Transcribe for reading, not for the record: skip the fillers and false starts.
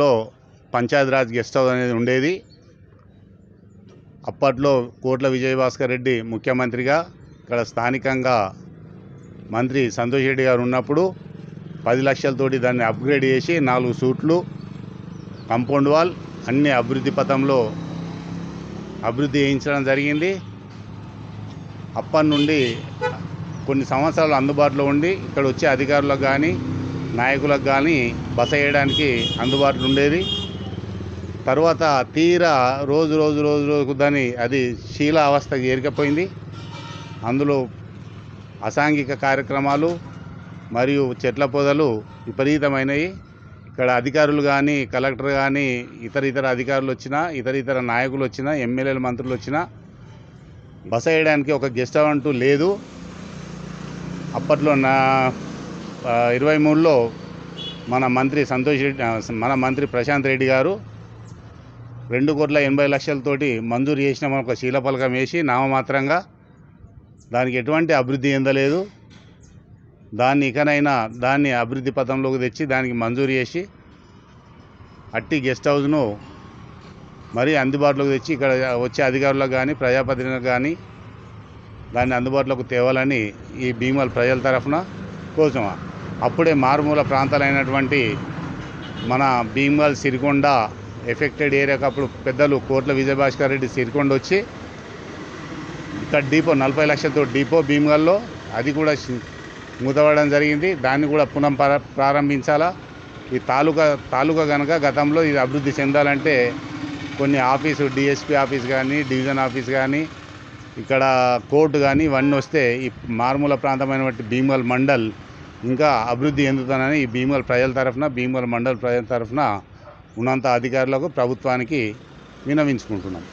లో Panchayati Raj guest house అనేది ఉండేది. అప్పట్లో కోట్ల విజయభాస్కర్ రెడ్డి ముఖ్యమంత్రిగా, ఇక్కడ స్థానికంగా మంత్రి సంతోష్ రెడ్డి గారు ఉన్నప్పుడు 10 లక్షలతోటి దాన్ని అప్గ్రేడ్ చేసి 4 సూట్లు, కాంపౌండ్ వాల్ అన్ని అభివృద్ధి పథంలో అభివృద్ధి చేయించడం జరిగింది. అప్పటి నుండి కొన్ని సంవత్సరాలు అందుబాటులో ఉండి ఇక్కడ వచ్చే అధికారులకు కానీ నాయకులకు కానీ బస వేయడానికి అందుబాటులో ఉండేది. తర్వాత తీరా రోజుకు దాన్ని అది శీల అవస్థకి చేరికపోయింది. అందులో అసాంఘిక కార్యక్రమాలు మరియు చెట్ల పొదలు విపరీతమైనవి. ఇక్కడ అధికారులు కానీ కలెక్టర్ కానీ ఇతర అధికారులు వచ్చినా ఇతర నాయకులు వచ్చినా ఎమ్మెల్యేలు మంత్రులు వచ్చినా బస వేయడానికి ఒక గెస్ట్ హౌస్ అంటూ లేదు. అప్పట్లో 23లో మన మంత్రి ప్రశాంత్ రెడ్డి గారు 2,80,00,000తోటి మంజూరు చేసిన ఒక శీలపలకం వేసి నామమాత్రంగా దానికి ఎటువంటి అభివృద్ధి చెందలేదు. దాన్ని అభివృద్ధి పథంలోకి తెచ్చి దానికి మంజూరు చేసి అట్టి గెస్ట్ హౌస్ను మరీ అందుబాటులోకి తెచ్చి ఇక్కడ వచ్చే అధికారులకు కానీ ప్రజాప్రతినిధులకు కానీ దాన్ని అందుబాటులోకి తేవాలని ఈ భీమవరం ప్రజల తరఫున కోసమా. అప్పుడే మారుమూల ప్రాంతాలైనటువంటి మన భీమవరం సిరికొండ ఎఫెక్టెడ్ ఏరియాకి అప్పుడు పెద్దలు కోట్ల విజయభాస్కర్ రెడ్డి సిరికొండ వచ్చి ఇక్కడ డిపో 40 లక్షలతో డిపో భీమవరంలో అది కూడా మూతపడడం జరిగింది. దాన్ని కూడా ప్రారంభించాలా. ఈ తాలూకా కనుక గతంలో ఇది అభివృద్ధి చెందాలంటే కొన్ని ఆఫీసు డిఎస్పీ ఆఫీస్ కానీ డివిజన్ ఆఫీస్ కానీ ఇక్కడ కోర్టు కానీ ఇవన్నీ వస్తే ఈ మారుమూల ప్రాంతమైనటువంటి భీమవరం మండల్ ఇంకా అభివృద్ధి చెందుతానని ఈ భీమవరం మండల్ ప్రజల తరఫున ఉన్నంత అధికారులకు ప్రభుత్వానికి విన్నవించుకుంటున్నాం.